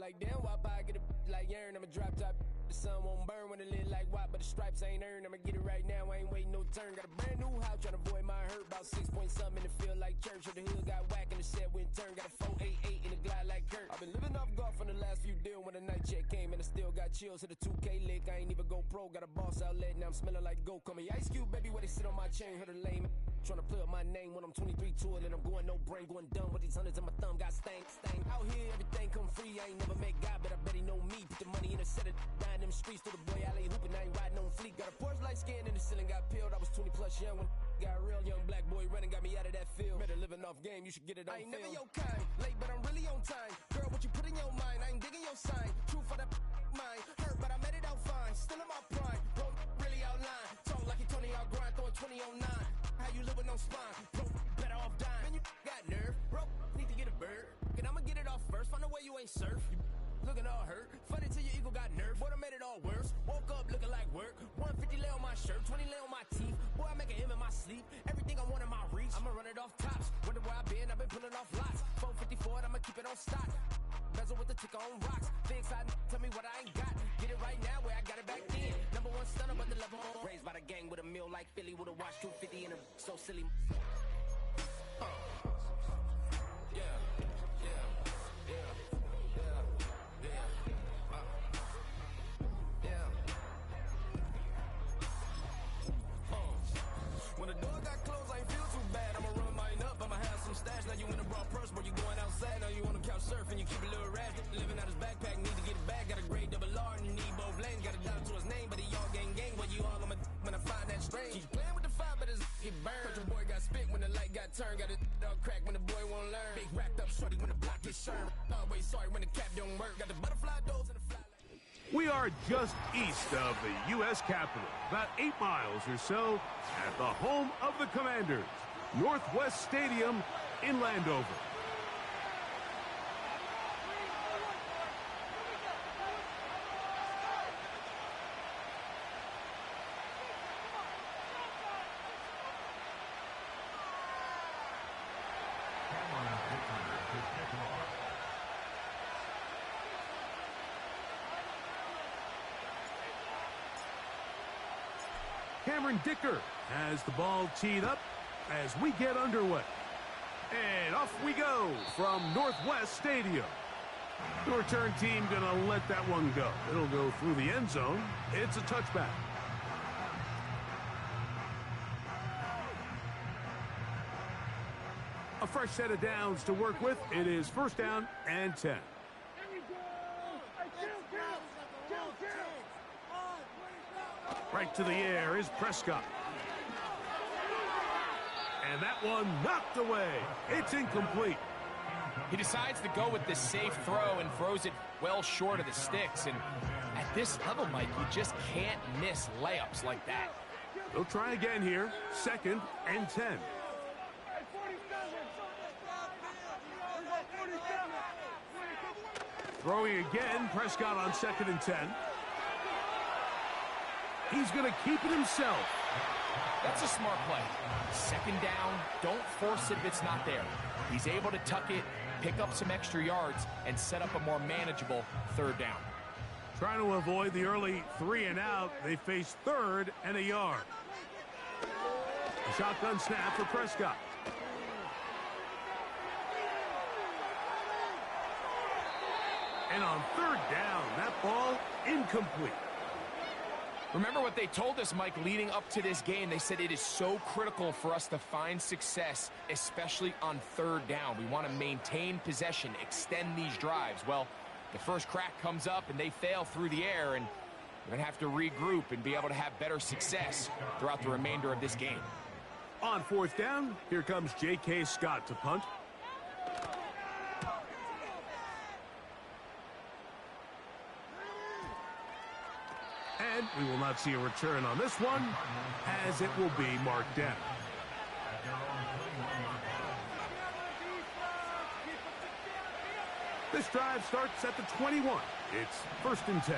like damn, why I get a like Aaron? I'm a drop top. The sun won't burn when it lit like white, but the stripes ain't earned. I'ma get it right now, I ain't waiting no turn. Got a brand new house, tryna avoid my hurt. About 6 point something in the field like church. The hood got whack and the set went turn. Got a 488 in the glide like Kurt. I've been living off golf on the last few deals. When the night check came and I still got chills. Hit a 2K lick, I ain't even go pro. Got a boss outlet, now I'm smelling like goat. Call me Ice Cube, baby, where they sit on my chain. Heard a lame tryna play up my name when I'm 23 to it. And I'm going no brain, going dumb with these hundreds in my thumb. Got stank. Out here, everything come free. I ain't never met God, but I bet he know me. Put the money in a set of dying them streets to the boy alley hooping. I ain't riding on fleek. Got a Porsche light skin in the ceiling, got peeled. I was 20 plus young when got real young black boy running, got me out of that field. Better living off game, you should get it on film. I ain't never your kind, late but I'm really on time. Girl, what you put in your mind, I ain't digging your sign. True for that mine, hurt but I made it out fine. Still in my prime, bro, really outline. Talk like you Tony out grind, throwing 20 on 9. How you live with no spine, bro, better off dying. Man, you got nerve, bro, need to get a bird. And I'ma get it off first, find a way you ain't surf. You looking all hurt, funny till your ego got nerve. Boy, I made it all worse, woke up looking like work. 150 lay on my shirt, 20 lay on my teeth. Boy, I make an M in my sleep, everything I want in my reach. I'ma run it off tops, wonder where I been, I've been pulling off lots. 454, I'ma keep it on stock. Bezel with the ticker on rocks. Big side, tell me what I ain't got. Get it right now where I got it back then. Number one stunner, but the level on. Raised by the gang with a meal like Philly, with a watch 250 and a so silly. When the door got closed, I ain't feel too bad. I'ma run mine up, I'ma have some stash. Now you in a broad purse, but you going outside. Now you on the couch surfing, you keep a little rash. Living out his backpack, need to get it back. Got a grade double R and you need both lanes. Got a dollar to his name, but he all gang. But you all on my when I find that strange. He's playing with the fire, but his get burned. But your boy got spit when the light got turned. Got it all crack when the boy won't learn. Big wrapped up shorty when the block gets shurned. Always sorry when the cap don't work. Got the butterfly doors and the fly. We are just east of the U.S. Capitol, about 8 miles or so, at the home of the Commanders, Northwest Stadium in Landover. Dicker has the ball teed up as we get underway. And off we go from Northwest Stadium. The return team gonna let that one go. It'll go through the end zone. It's a touchback. A fresh set of downs to work with. It is first down and 10. Right to the air is Prescott. And that one knocked away. It's incomplete. He decides to go with this safe throw and throws it well short of the sticks. And at this level, Mike, you just can't miss layups like that. They'll try again here. Second and 10. Throwing again, Prescott on second and 10. He's going to keep it himself. That's a smart play. Second down, don't force it if it's not there. He's able to tuck it, pick up some extra yards, and set up a more manageable third down. Trying to avoid the early 3 and out, they face third and a yard. A shotgun snap for Prescott. And on third down, that ball incomplete. Remember what they told us, Mike, leading up to this game. They said it is so critical for us to find success, especially on third down. We want to maintain possession, extend these drives. Well, the first crack comes up and they fail through the air, and we're going to have to regroup and be able to have better success throughout the remainder of this game. On fourth down, here comes J.K. Scott to punt. And we will not see a return on this one, as it will be marked down. This drive starts at the 21. It's first and 10.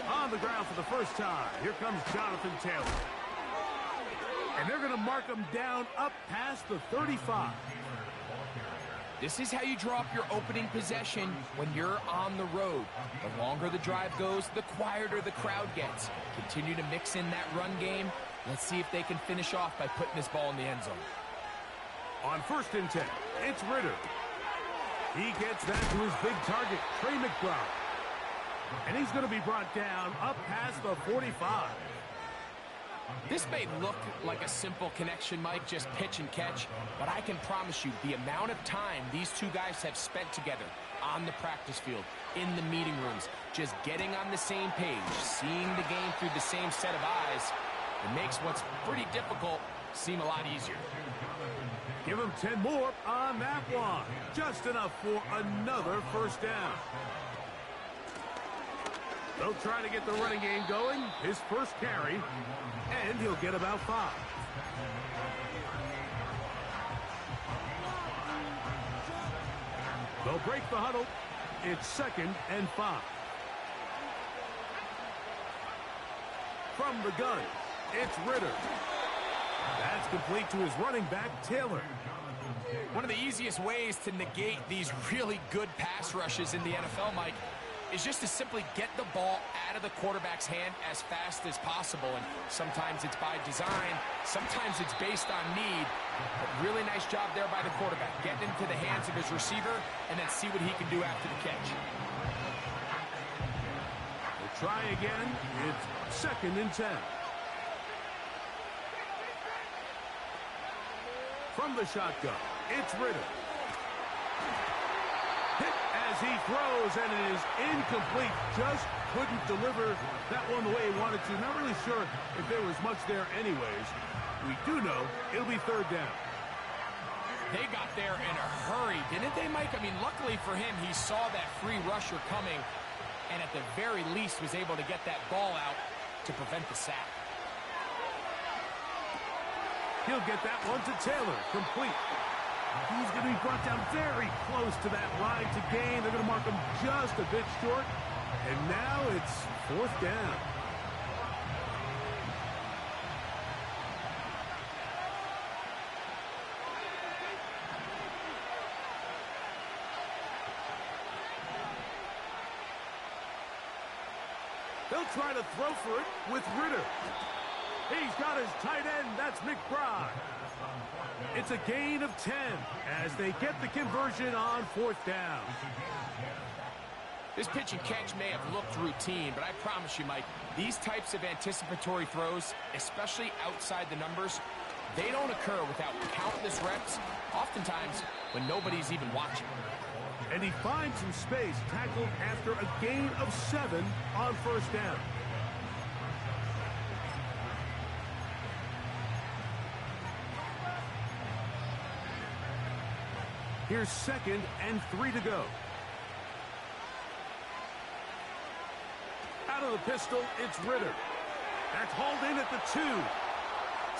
On the ground for the first time, here comes Jonathan Taylor. And they're going to mark him down up past the 35. This is how you draw up your opening possession when you're on the road. The longer the drive goes, the quieter the crowd gets. Continue to mix in that run game. Let's see if they can finish off by putting this ball in the end zone. On 1st and 10, it's Ritter. He gets that to his big target, Trey McBride. And he's going to be brought down up past the 45. This may look like a simple connection, Mike, just pitch and catch, but I can promise you the amount of time these two guys have spent together on the practice field, in the meeting rooms, just getting on the same page, seeing the game through the same set of eyes, it makes what's pretty difficult seem a lot easier. Give him 10 more on that one. Just enough for another 1st down. They'll try to get the running game going. His first carry, and he'll get about 5. They'll break the huddle. It's 2nd and 5. From the gun, it's Ritter. That's complete to his running back, Taylor. One of the easiest ways to negate these really good pass rushes in the NFL, Mike, is just to simply get the ball out of the quarterback's hand as fast as possible. And sometimes it's by design, sometimes it's based on need. But really nice job there by the quarterback. Getting into the hands of his receiver and then see what he can do after the catch. We'll try again. It's 2nd and 10. From the shotgun, it's Ritter. Hit as he throws, and it is incomplete. Just couldn't deliver that one the way he wanted to. Not really sure if there was much there anyways. We do know it'll be 3rd down. They got there in a hurry, didn't they, Mike? I mean, luckily for him, he saw that free rusher coming, and at the very least was able to get that ball out to prevent the sack. He'll get that one to Taylor, complete. He's going to be brought down very close to that line to gain. They're going to mark him just a bit short. And now it's 4th down. They'll try to throw for it with Ritter. He's got his tight end. That's McBride. It's a gain of 10 as they get the conversion on 4th down. This pitch and catch may have looked routine, but I promise you, Mike, these types of anticipatory throws, especially outside the numbers, they don't occur without countless reps, oftentimes when nobody's even watching. And he finds some space, tackled after a gain of 7 on 1st down. Here's 2nd and 3 to go. Out of the pistol, it's Ritter. That's hauled in at the 2.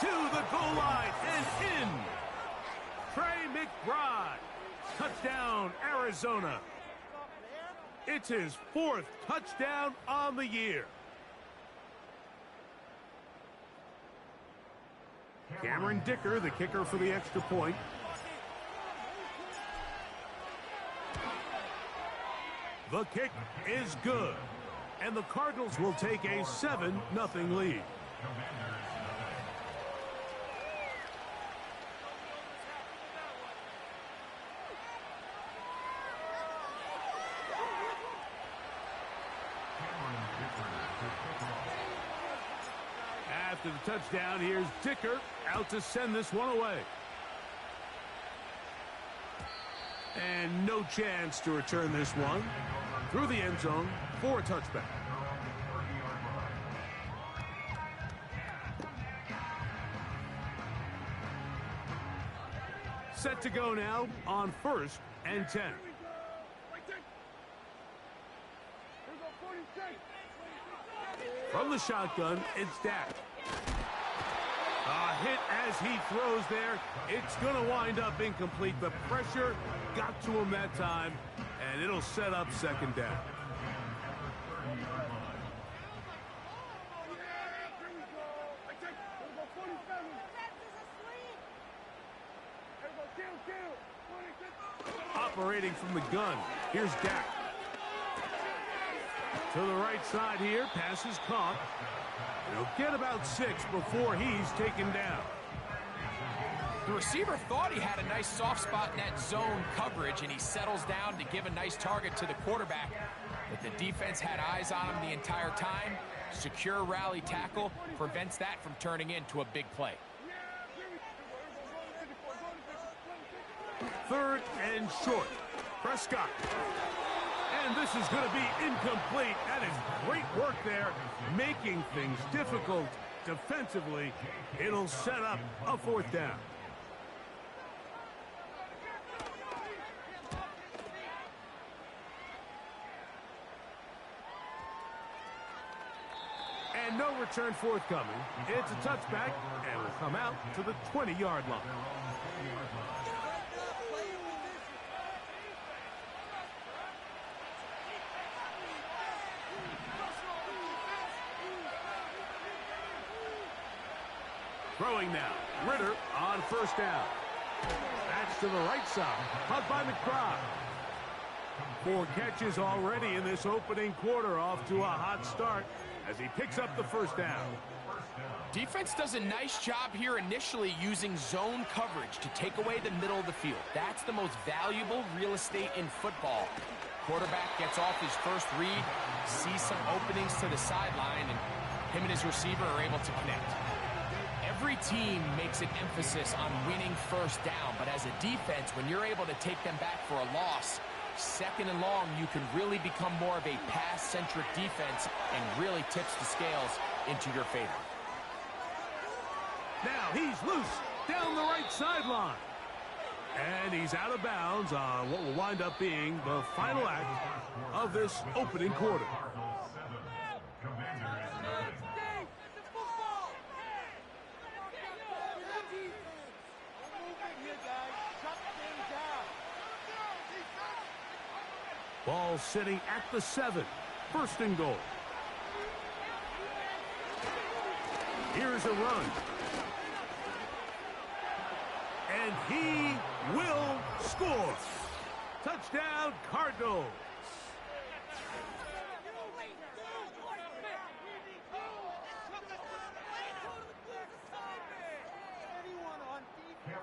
To the goal line and in. Trey McBride. Touchdown, Arizona. It's his 4th touchdown on the year. Cameron Dicker, the kicker for the extra point. The kick is good, and the Cardinals will take a 7-0 lead. After the touchdown, here's Dicker out to send this one away. And no chance to return this one through the end zone for a touchback. Set to go now on 1st and 10. From the shotgun, it's Dak. A hit as he throws there. It's going to wind up incomplete. The pressure got to him that time, and it'll set up 2nd down. operating from the gun. Here's Dak. To the right side here. Pass is caught. He'll get about 6 before he's taken down. The receiver thought he had a nice soft spot in that zone coverage, and he settles down to give a nice target to the quarterback. But the defense had eyes on him the entire time. Secure rally tackle prevents that from turning into a big play. 3rd and short. Prescott. And this is going to be incomplete. That is great work there, making things difficult defensively. It'll set up a 4th down. And no return forthcoming. It's a touchback, and will come out to the 20-yard line. Throwing now. Ritter on 1st down. That's to the right side. Caught by McBride. 4 catches already in this opening quarter, off to a hot start as he picks up the 1st down. Defense does a nice job here initially using zone coverage to take away the middle of the field. That's the most valuable real estate in football. Quarterback gets off his first read, sees some openings to the sideline, and him and his receiver are able to connect. Every team makes an emphasis on winning 1st down, but as a defense, when you're able to take them back for a loss, 2nd and long, you can really become more of a pass-centric defense and really tips the scales into your favor. Now he's loose down the right sideline. And he's out of bounds on what will wind up being the final act of this opening quarter. Ball sitting at the 7. 1st and goal. Here's a run. And he will score. Touchdown, Cardinals.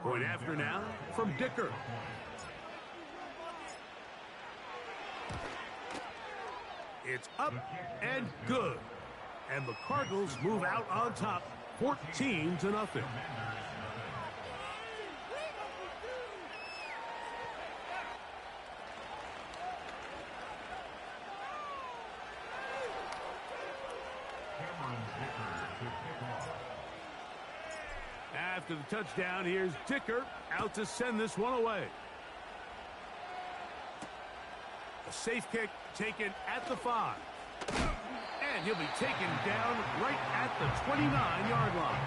Point after now from Dicker. It's up and good. And the Cardinals move out on top 14-0. After the touchdown, here's Dicker out to send this one away. A safe kick taken at the 5. And he'll be taken down right at the 29-yard line.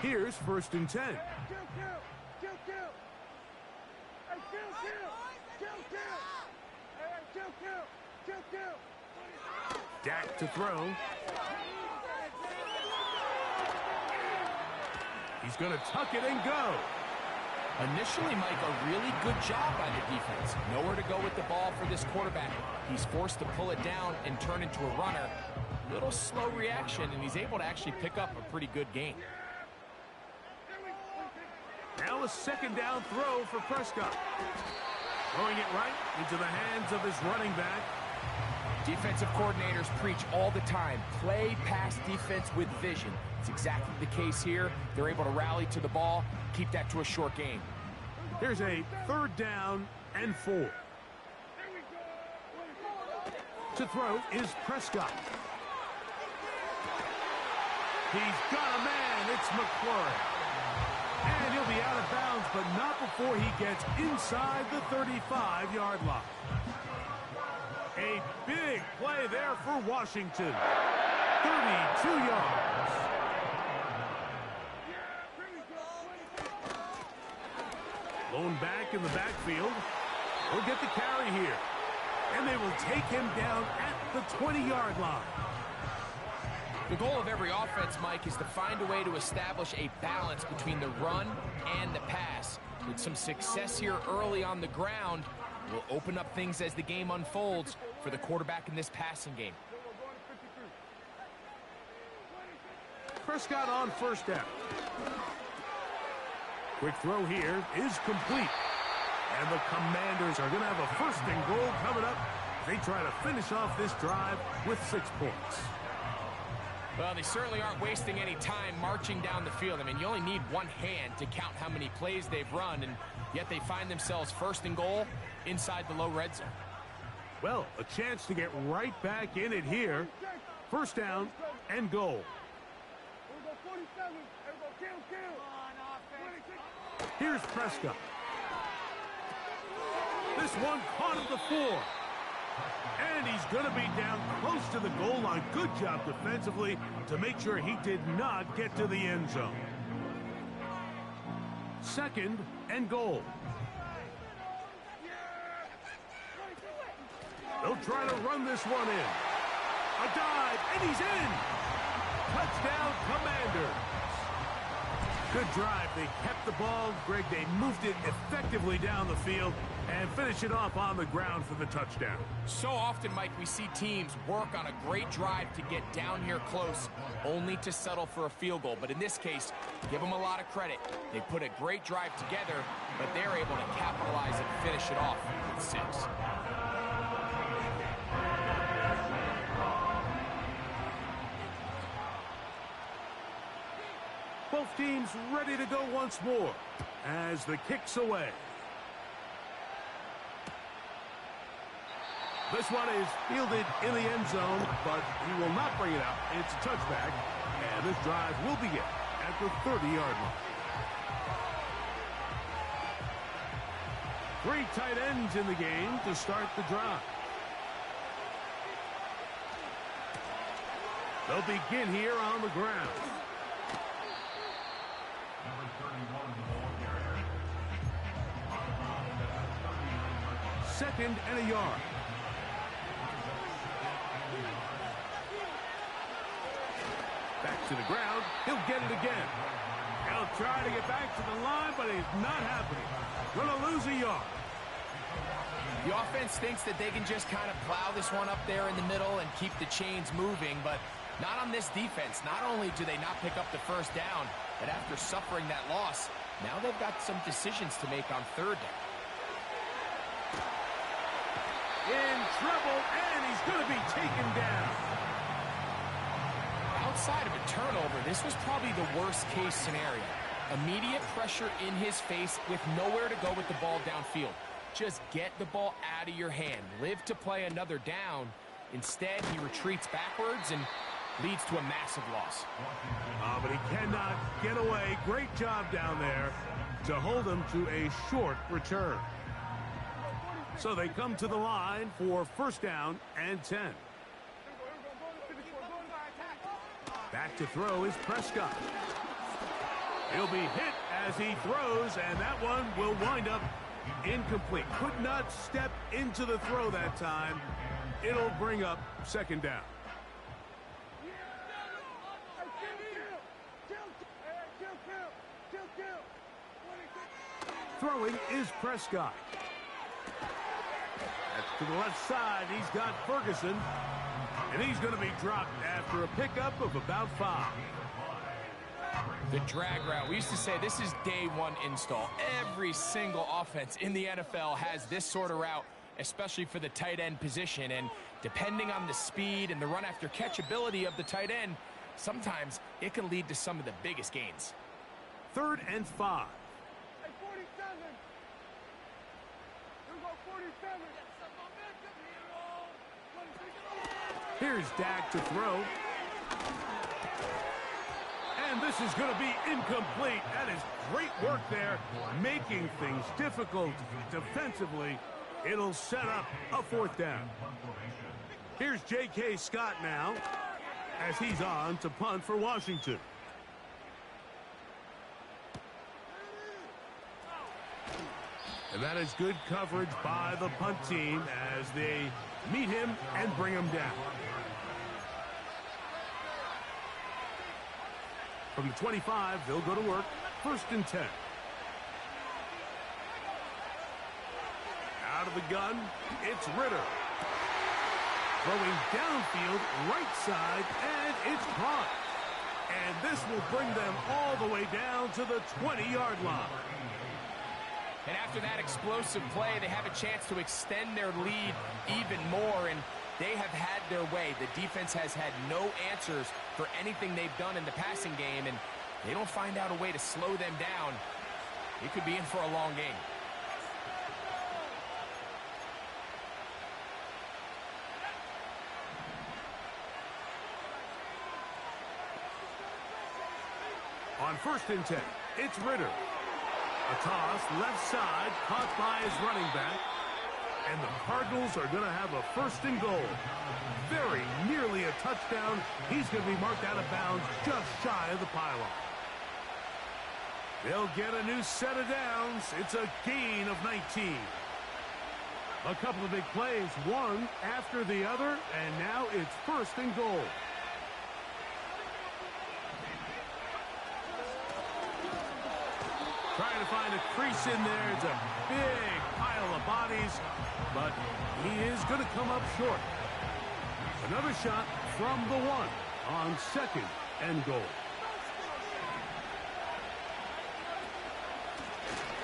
Here's 1st and 10. Dak to throw. He's going to tuck it and go. Initially, Mike, a really good job by the defense. Nowhere to go with the ball for this quarterback. He's forced to pull it down and turn into a runner. Little slow reaction, and he's able to actually pick up a pretty good gain. Now a 2nd down throw for Prescott. Throwing it right into the hands of his running back. Defensive coordinators preach all the time, play pass defense with vision. It's exactly the case here. They're able to rally to the ball, keep that to a short gain. Here's a 3rd down and 4. To throw is Prescott. He's got a man. It's McClure. And he'll be out of bounds, but not before he gets inside the 35-yard line. A big play there for Washington. 32 yards. Lone back in the backfield. Will get the carry here. And they will take him down at the 20-yard line. The goal of every offense, Mike, is to find a way to establish a balance between the run and the pass. With some success here early on the ground, will open up things as the game unfolds for the quarterback in this passing game. Prescott on first down. Quick throw here is complete. And the Commanders are going to have a 1st and goal coming up. They try to finish off this drive with 6 points. Well, they certainly aren't wasting any time marching down the field. I mean, you only need one hand to count how many plays they've run, and yet they find themselves 1st and goal inside the low red zone. Well, a chance to get right back in it here. 1st down and goal. Here's Prescott. This one caught at the 4. And he's going to be down close to the goal line. Good job defensively to make sure he did not get to the end zone. 2nd and goal. They'll try to run this one in. A dive, and he's in. Touchdown, Commanders. Good drive. They kept the ball. Greg, they moved it effectively down the field and finish it off on the ground for the touchdown. So often, Mike, we see teams work on a great drive to get down here close, only to settle for a field goal. But in this case, give them a lot of credit. They put a great drive together, but they're able to capitalize and finish it off with 6. Both teams ready to go once more as the kick's away. This one is fielded in the end zone, but he will not bring it out. It's a touchback, and this drive will begin at the 30-yard line. 3 tight ends in the game to start the drive. They'll begin here on the ground. 2nd and a yard. Back to the ground. He'll get it again. He'll try to get back to the line, but it's not happening. Going to lose a yard. The offense thinks that they can just kind of plow this one up there in the middle and keep the chains moving, but not on this defense. Not only do they not pick up the 1st down, but after suffering that loss, now they've got some decisions to make on 3rd down. In trouble, and he's going to be taken down. Outside of a turnover, this was probably the worst-case scenario. Immediate pressure in his face with nowhere to go with the ball downfield. Just get the ball out of your hand. Live to play another down. Instead, he retreats backwards and leads to a massive loss. But he cannot get away. Great job down there to hold him to a short return. So they come to the line for 1st down and 10. Back to throw is Prescott. He'll be hit as he throws, and that one will wind up incomplete. Could not step into the throw that time. It'll bring up 2nd down. Throwing is Prescott. That's to the left side. He's got Ferguson. And he's going to be dropped after a pickup of about 5. The drag route. We used to say this is day 1 install. Every single offense in the NFL has this sort of route, especially for the tight end position. And depending on the speed and the run after catch ability of the tight end, sometimes it can lead to some of the biggest gains. 3rd and 5. Here's Dak to throw. And this is going to be incomplete. That is great work there, making things difficult defensively. It'll set up a 4th down. Here's J.K. Scott now as he's on to punt for Washington. And that is good coverage by the punt team as they meet him and bring him down. From the 25, they'll go to work. 1st and 10. Out of the gun, it's Ritter. Throwing downfield, right side, and it's caught. And this will bring them all the way down to the 20-yard line. And after that explosive play, they have a chance to extend their lead even more, and they have had their way. The defense has had no answers for anything they've done in the passing game, and they don't find out a way to slow them down. It could be in for a long game. On 1st and 10, it's Ritter. A toss, left side, caught by his running back. And the Cardinals are going to have a 1st and goal. Very nearly a touchdown. He's going to be marked out of bounds just shy of the pylon. They'll get a new set of downs. It's a gain of 19. A couple of big plays, one after the other, and now it's 1st and goal. Trying to find a crease in there. It's a big pile of bodies, but he is going to come up short. Another shot from the 1 on 2nd and goal.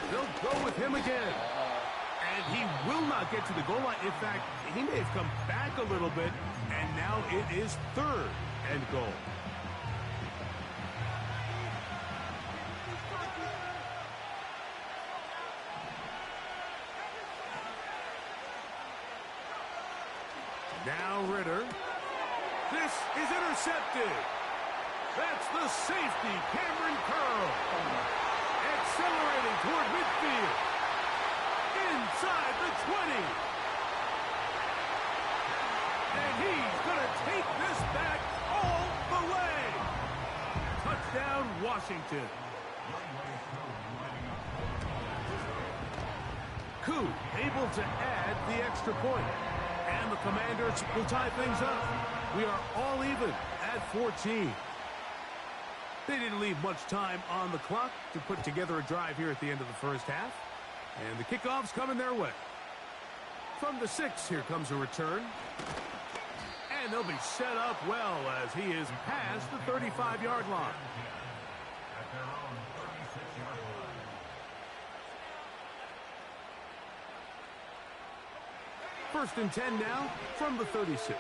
They'll go with him again. And he will not get to the goal line. In fact, he may have come back a little bit, and now it is 3rd and goal. Now Ritter. This is intercepted. That's the safety, Cameron Curl. Accelerating toward midfield. Inside the 20. And he's going to take this back all the way. Touchdown, Washington. Koo able to add the extra point. And the Commanders will tie things up. We are all even at 14. They didn't leave much time on the clock to put together a drive here at the end of the 1st half. And the kickoff's coming their way. From the 6, here comes a return. And they'll be set up well as he is past the 35-yard line. 1st and 10 now from the 36.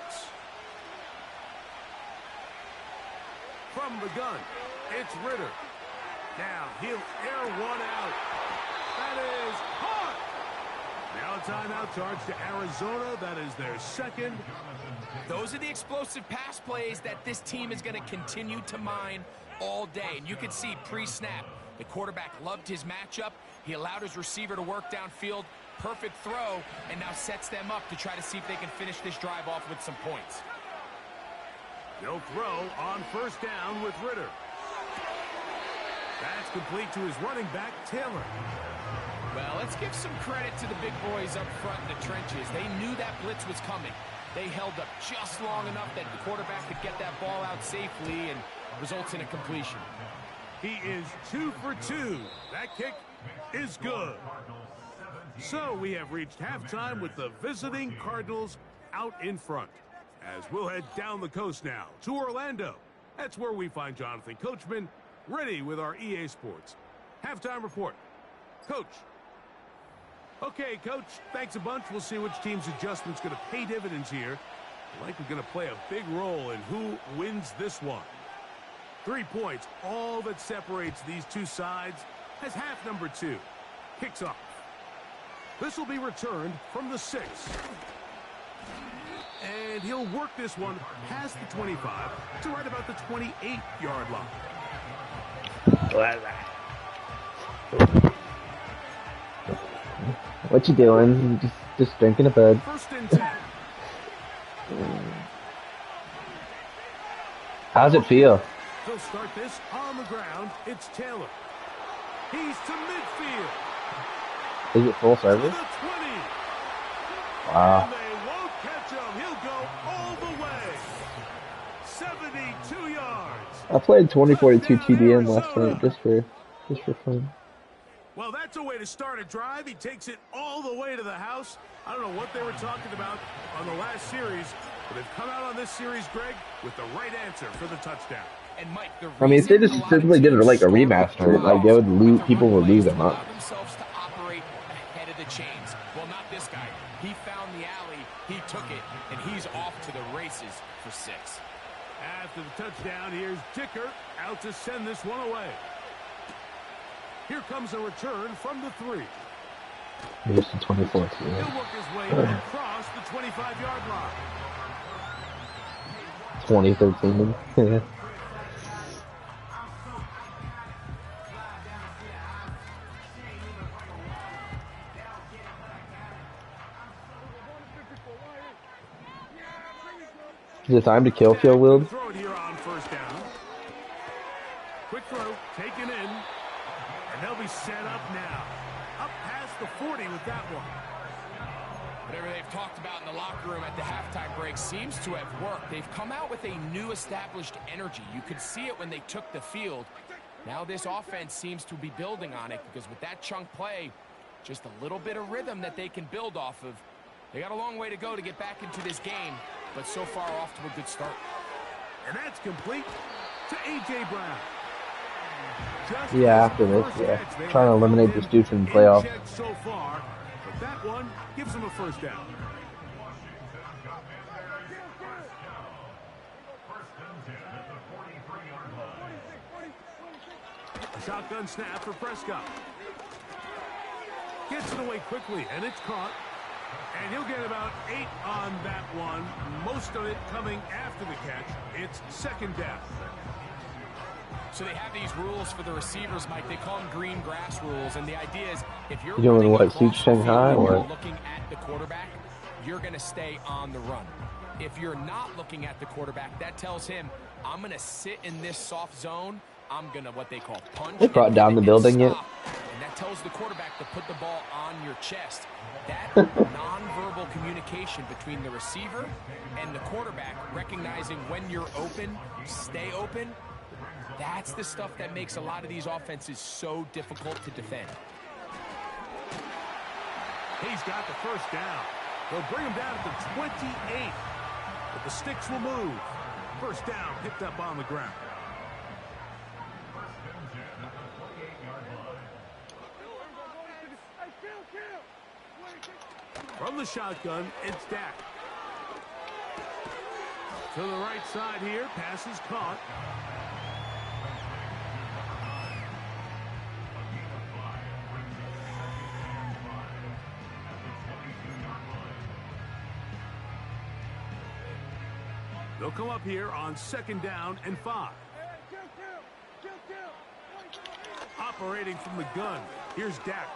From the gun, it's Ritter. Now he'll air one out. That is caught. Now a timeout charge to Arizona. That is their 2nd. Those are the explosive pass plays that this team is going to continue to mine all day. And you can see pre-snap, the quarterback loved his matchup. He allowed his receiver to work downfield. Perfect throw, and now sets them up to try to see if they can finish this drive off with some points. No throw on 1st down with Ritter. That's complete to his running back, Taylor. Well, let's give some credit to the big boys up front in the trenches. They knew that blitz was coming. They held up just long enough that the quarterback could get that ball out safely and results in a completion. He is 2 for 2. That kick is good. So we have reached halftime with the visiting Cardinals out in front. As we'll head down the coast now to Orlando. That's where we find Jonathan Coachman ready with our EA Sports halftime report. Coach. Okay, Coach, thanks a bunch. We'll see which team's adjustment's going to pay dividends here. Likely going to play a big role in who wins this one. 3 points, all that separates these two sides, as half number 2 kicks off. This will be returned from the 6. And he'll work this one past the 25 to right about the 28-yard line. What you doing? Just drinking a bud. 1st and 10. How's it feel? He'll start this on the ground. It's Taylor. He's to midfield. Is it full service? To the 20. Wow. And they won't catch him. He'll go all the way. 72 yards. I played 2042 TDM last night just for fun. Well, that's a way to start a drive. He takes it all the way to the house. I don't know what they were talking about on the last series, but they've come out on this series, Greg, with the right answer for the touchdown. And Mike, I mean, if they just simply did it like a remaster, like they would lose, people would lose them up. Themselves to operate ahead of the chains. Well, not this guy. He found the alley, he took it, and he's off to the races for 6. After the touchdown, here's Dicker out to send this one away. Here comes a return from the 3. Here's the 24th. He'll work his way across the 25-yard line. 2013. Is it time to kill field wheel? Throw it here on first down. Quick throw, taken in, and they'll be set up now. Up past the 40 with that one. Whatever they've talked about in the locker room at the halftime break seems to have worked. They've come out with a new established energy. You could see it when they took the field. Now this offense seems to be building on it because with that chunk play, just a little bit of rhythm that they can build off of. They got a long way to go to get back into this game, but so far off to a good start. And that's complete to A.J. Brown. Yeah, after this, yeah. Trying to eliminate this dude from the playoffs. So far, but that one gives them a first down. A shotgun snap for Prescott. Gets it away quickly, and it's caught. And he'll get about 8 on that one. Most of it coming after the catch. It's second down. So they have these rules for the receivers, Mike. They call them green grass rules. And the idea is if you're doing what, suit Shanghai or looking at the quarterback, you're going to stay on the run. If you're not looking at the quarterback, that tells him, I'm going to sit in this soft zone. I'm going to what they call punch. They brought down the building yet? And that tells the quarterback to put the ball on your chest. That nonverbal communication between the receiver and the quarterback, recognizing when you're open, stay open, that's the stuff that makes a lot of these offenses so difficult to defend. He's got the first down. They'll bring him down at the 28. But the sticks will move. First down picked up on the ground. From the shotgun, it's Dak. To the right side here, pass is caught. They'll come up here on second down and 5. Operating from the gun, here's Dak.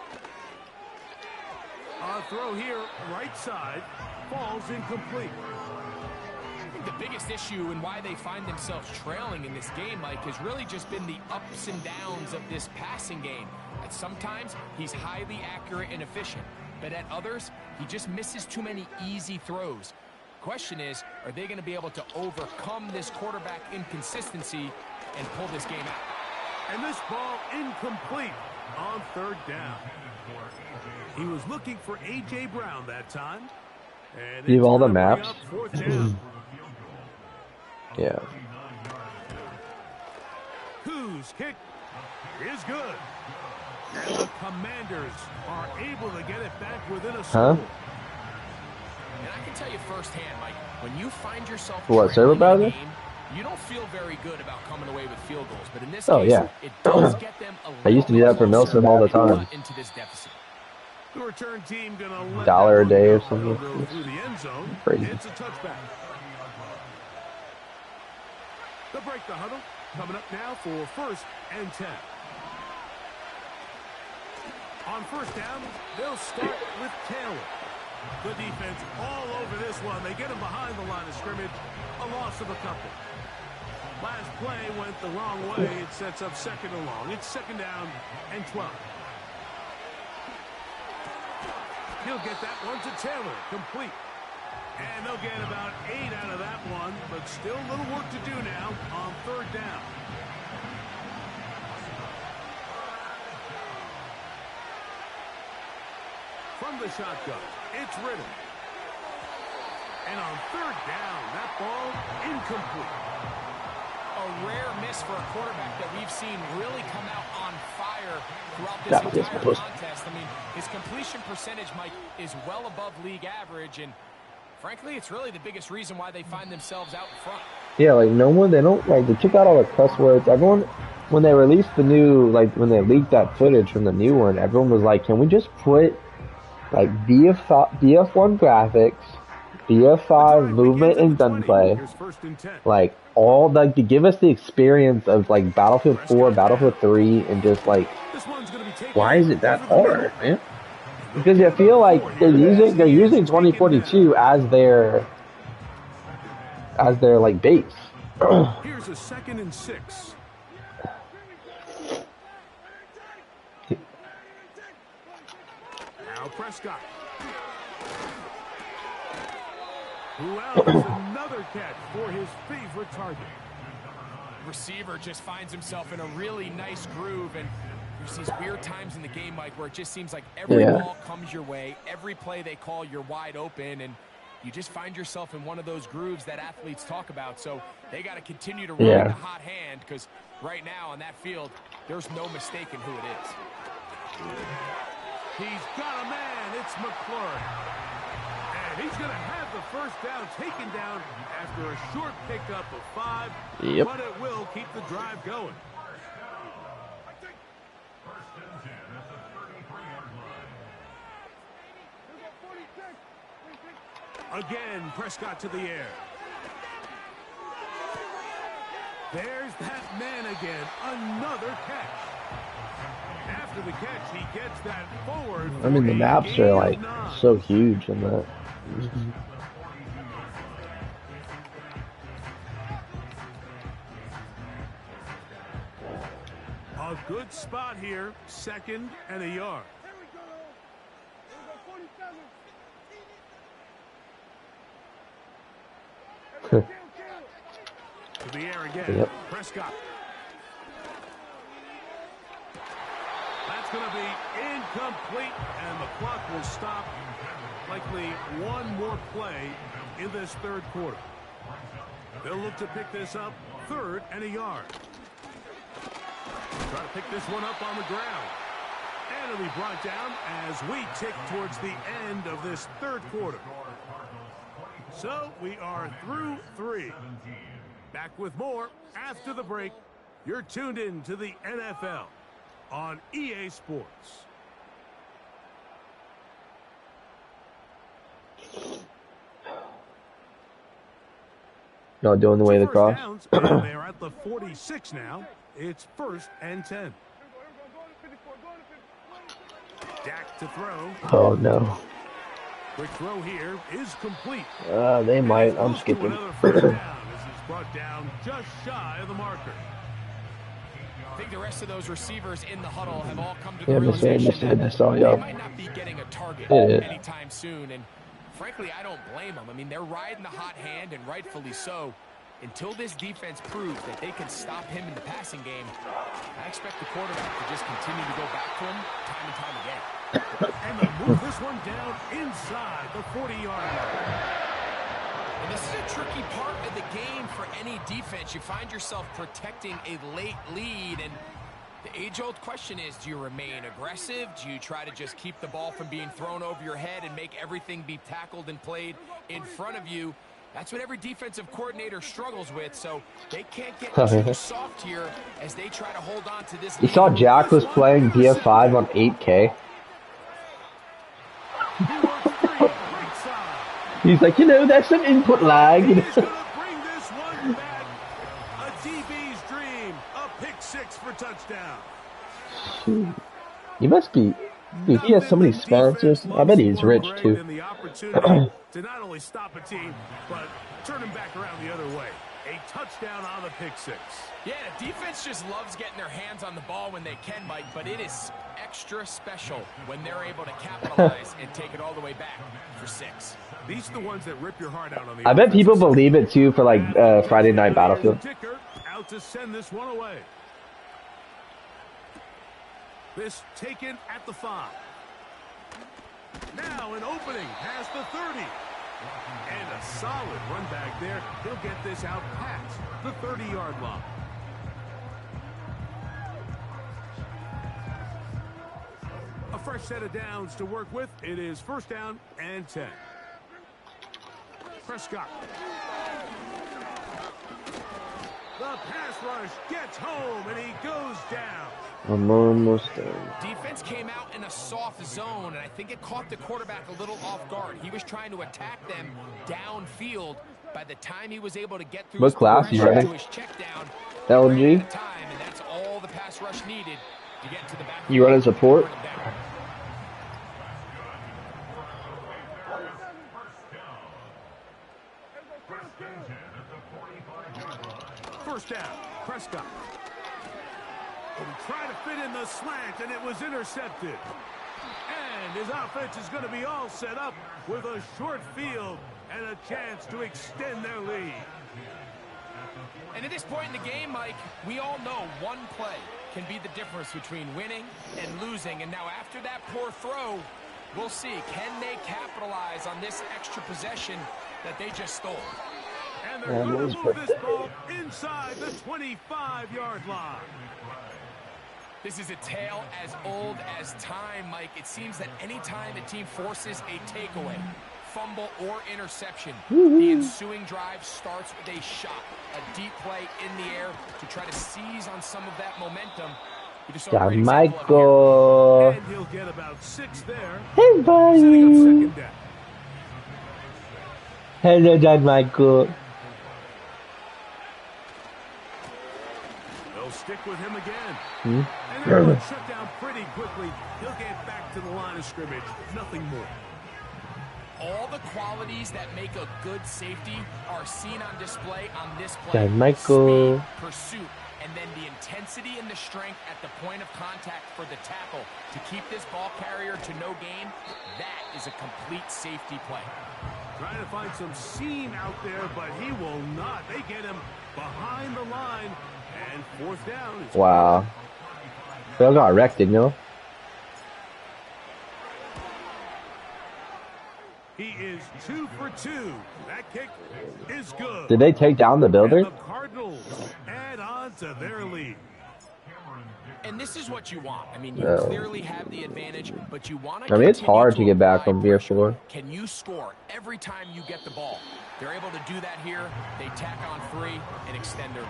Throw here, right side, falls incomplete. I think the biggest issue and why they find themselves trailing in this game, Mike, has really just been the ups and downs of this passing game. At sometimes, he's highly accurate and efficient, but at others, he just misses too many easy throws. Question is, are they going to be able to overcome this quarterback inconsistency and pull this game out? And this ball incomplete on third down. He was looking for A.J. Brown that time. And you have all the maps? Yeah. Whose kick is good. And the Commanders are able to get it back within a score. And I can tell you firsthand, Mike, when you find yourself what, server browser? Game, you don't feel very good about coming away with field goals. But in this case, yeah. It does get them a I used to do that for Nelson all the time. Into this deficit. The return team gonna let $1 a day or something. through the end zone. Crazy. It's a touchback. They'll break the huddle. Coming up now for first and 10. On first down, they'll start with Taylor. The defense all over this one. They get him behind the line of scrimmage. A loss of a couple. Last play went the wrong way. It sets up second and long. It's second down and 12. He'll get that one to Taylor. Complete. And they'll get about 8 out of that one, but still a little work to do now on third down. from the shotgun. It's Ritter. And on third down, that ball incomplete. A rare miss for a quarterback that we've seen really come out on fire throughout this entire contest. I mean, his completion percentage, Mike, is well above league average, and frankly, it's really the biggest reason why they find themselves out in front. Yeah, like no one, they don't, like, they took out all the cuss words. Everyone, when they released the new, like, when they leaked that footage from the new one, everyone was like, can we just put, like, BF1 graphics, BF5 movement and gunplay, like, all, like, to give us the experience of, like, Battlefield 4, Battlefield 3, and just, like, why is it that hard, man? Because I feel like they're using 2042 as their like base. Here's a 2nd and 6. Now Prescott. Well, another catch for his favorite target. Receiver just finds himself in a really nice groove, and there's these weird times in the game, Mike, where it just seems like every ball comes your way, every play they call, you're wide open, and you just find yourself in one of those grooves that athletes talk about. So they got to continue to ride the hot hand, because right now on that field, there's no mistaking who it is. He's got a man. It's McLaurin. And he's going to have the first down taken down after a short pickup of 5. Yep. But it will keep the drive going. Again, Prescott to the air. There's that man again. Another catch. After the catch, he gets that forward. I mean, the maps are, like, so huge in that. A good spot here. 2nd and a yard. To the air again. Yep. Prescott. That's going to be incomplete, and the clock will stop. Likely one more play in this third quarter. They'll look to pick this up 3rd and a yard. Try to pick this one up on the ground. And it'll be brought down as we tick towards the end of this third quarter. So we are through 3. Back with more after the break. You're tuned in to the NFL on EA Sports. Not doing the way of the cross. They're at the 46 now. It's 1st and 10. Dak to throw. Oh no. Quick throw here is complete. They might. I'm skipping. Another first down. This is brought down just shy of the marker. I think the rest of those receivers in the huddle have all come to the realization that they might not be getting a target anytime soon. And frankly, I don't blame them. I mean, they're riding the hot hand, and rightfully so. Until this defense proves that they can stop him in the passing game, I expect the quarterback to just continue to go back to him time and time again. And they'll move this one down inside the 40-yard line. And this is a tricky part of the game for any defense. You find yourself protecting a late lead, and the age-old question is, do you remain aggressive? Do you try to just keep the ball from being thrown over your head and make everything be tackled and played in front of you? That's what every defensive coordinator struggles with, so they can't get too soft here as they try to hold on to this lead. You saw Jack was playing BF5 on 8K. He's like, you know, that's some input lag. He's going to bring this one back. A DB's dream. A pick 6 for touchdown. He must be. Dude, he has so many sponsors. I bet he's rich too. The opportunity to not only stop a team, but turn him back around the other way. A touchdown on the pick 6. Yeah, the defense just loves getting their hands on the ball when they can, Mike, but it is extra special when they're able to capitalize and take it all the way back for 6. These are the ones that rip your heart out on the I bet people believe it too for like Friday Night Battlefield. Out to send this one away. This taken at the 5. Now an opening past the 30. And a solid run back there. He'll get this out past the 30-yard line. A fresh set of downs to work with. It is first down and 10. Prescott. The pass rush gets home, and he goes down. I'm almost done. Defense came out in a soft zone, and I think it caught the quarterback a little off guard. He was trying to attack them downfield. By the time he was able to get through What class is running? his check down, LG? and that's all the pass rush needed to get to the back. You running support? First down, Prescott. He tried to fit in the slant, and it was intercepted. And his offense is going to be all set up with a short field and a chance to extend their lead. And at this point in the game, Mike, we all know one play can be the difference between winning and losing. And now after that poor throw, we'll see, can they capitalize on this extra possession that they just stole? And they're going to move this ball inside the 25-yard line. This is a tale as old as time, Mike. It seems that anytime a team forces a takeaway, fumble, or interception, the ensuing drive starts with a shot, a deep play in the air to try to seize on some of that momentum. Yeah, Michael. And he'll get about 6 there. Hey, buddy. Setting up second down. Hello, Dad Michael. They'll stick with him again. Hmm? And everyone shut down pretty quickly. He'll get back to the line of scrimmage. Nothing more. All the qualities that make a good safety are seen on display on this play. Dad Michael. Speed, pursuit, and then the intensity and the strength at the point of contact for the tackle to keep this ball carrier to no gain. That is a complete safety play. Trying to find some seam out there, but he will not. They get him behind the line. And fourth down. Wow. Phil got wrecked, didn't you? He is 2 for 2. That kick is good. Did they take down the builder? And the Cardinals add on to their lead. And this is what you want. I mean, you clearly have the advantage, but you want to. I mean, it's hard to get back from year 4. Can you score every time you get the ball? They're able to do that here. They tack on 3 and extend their lead.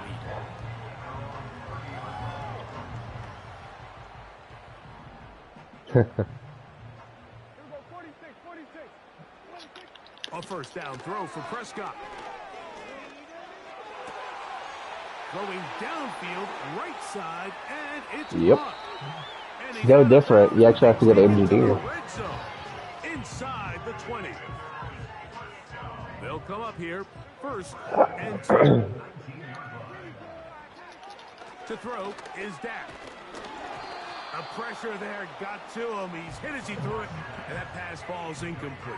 A first down throw for Prescott. Throwing downfield, right side, and it's caught. Go different. You actually have to get an engineer. Red zone, inside the 20. They'll come up here, first and 10. To throw is Dak. The pressure there got to him. He's hit as he threw it, and that pass falls incomplete.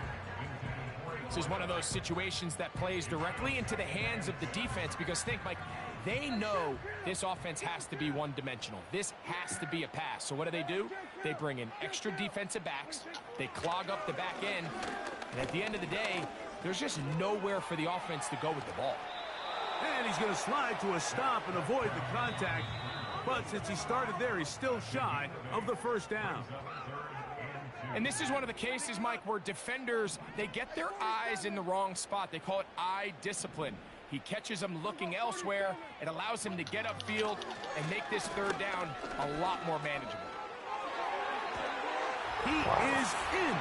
This is one of those situations that plays directly into the hands of the defense because think, Mike, they know this offense has to be one-dimensional. This has to be a pass. So what do? They bring in extra defensive backs. They clog up the back end. And at the end of the day, there's just nowhere for the offense to go with the ball. And he's going to slide to a stop and avoid the contact. But since he started there, he's still shy of the first down. And this is one of the cases, Mike, where defenders, they get their eyes in the wrong spot. They call it eye discipline. He catches them looking elsewhere. It allows him to get upfield and make this third down a lot more manageable. He is in.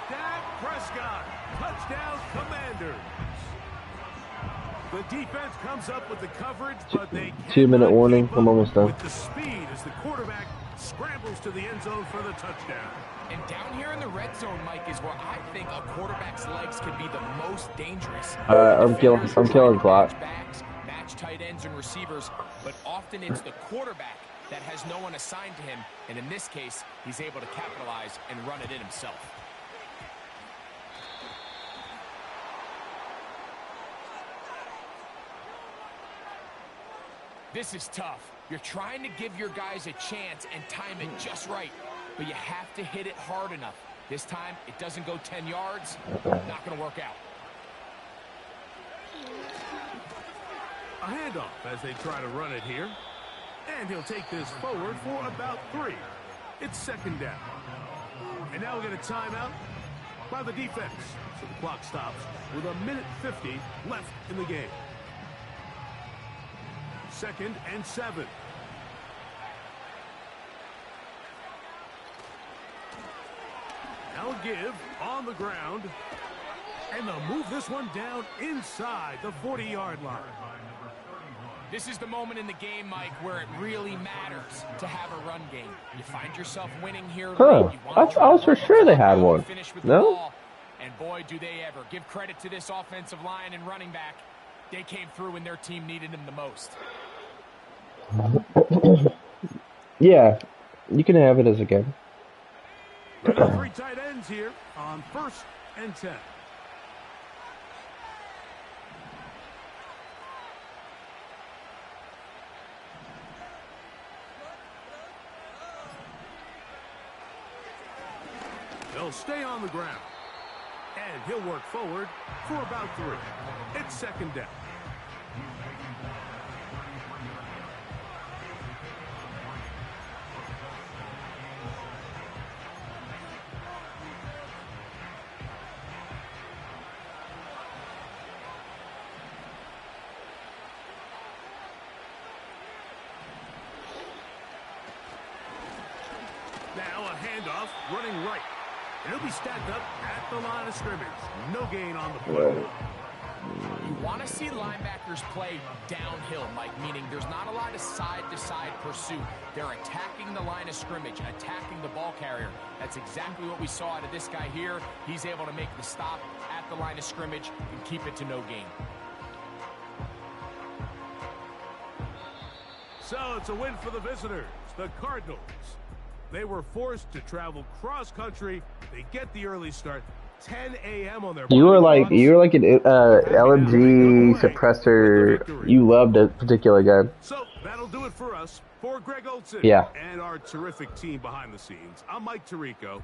Dak Prescott, touchdown Commanders. The defense comes up with the coverage, but they 2-minute warning. I'm almost done. With the speed as the quarterback scrambles to the end zone for the touchdown. And down here in the red zone, Mike, is where I think a quarterback's legs can be the most dangerous. I'm killing clock. Match tight ends and receivers, but often it's the quarterback that has no one assigned to him. And in this case, he's able to capitalize and run it in himself. This is tough. You're trying to give your guys a chance and time it just right, but you have to hit it hard enough. This time, it doesn't go 10 yards. Not going to work out. A handoff as they try to run it here. And he'll take this forward for about 3. It's second down. And now we get a timeout by the defense. So the clock stops with 1:50 left in the game. 2nd and 7. Now a give on the ground. And they'll move this one down inside the 40-yard line. This is the moment in the game, Mike, where it really matters to have a run game. You find yourself winning here. Huh. I was for sure they had one. No? And boy, do they ever. Give credit to this offensive line and running back. They came through when their team needed them the most. Yeah, you can have it as a game. 3 tight ends here on 1st and 10. He'll stay on the ground. And he'll work forward for about 3. It's second down. Now a handoff running right. And he'll be stacked up at the line of scrimmage. No gain on the play. You want to see linebackers play downhill, Mike, meaning there's not a lot of side-to-side pursuit. They're attacking the line of scrimmage, attacking the ball carrier. That's exactly what we saw out of this guy here. He's able to make the stop at the line of scrimmage and keep it to no gain. So it's a win for the visitors, the Cardinals. They were forced to travel cross-country. They get the early start. 10 a.m. on their. You were like an LMG suppressor. You loved a particular gun. So that'll do it for us. For Greg Olson and our terrific team behind the scenes, I'm Mike Tirico.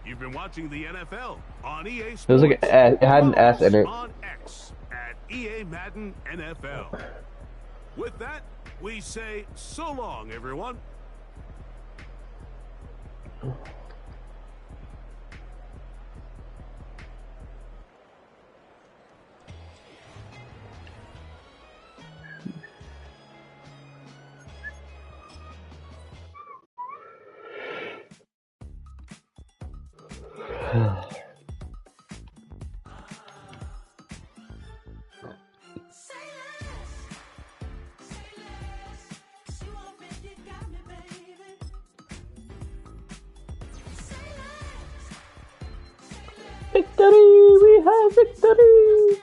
You've been watching the NFL on EA Sports. It was like it had an S in it. On X at EA Madden NFL. With that, we say so long, everyone. Victory! We have victory!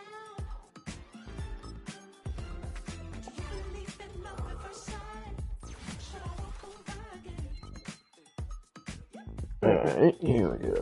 Alright, here we go.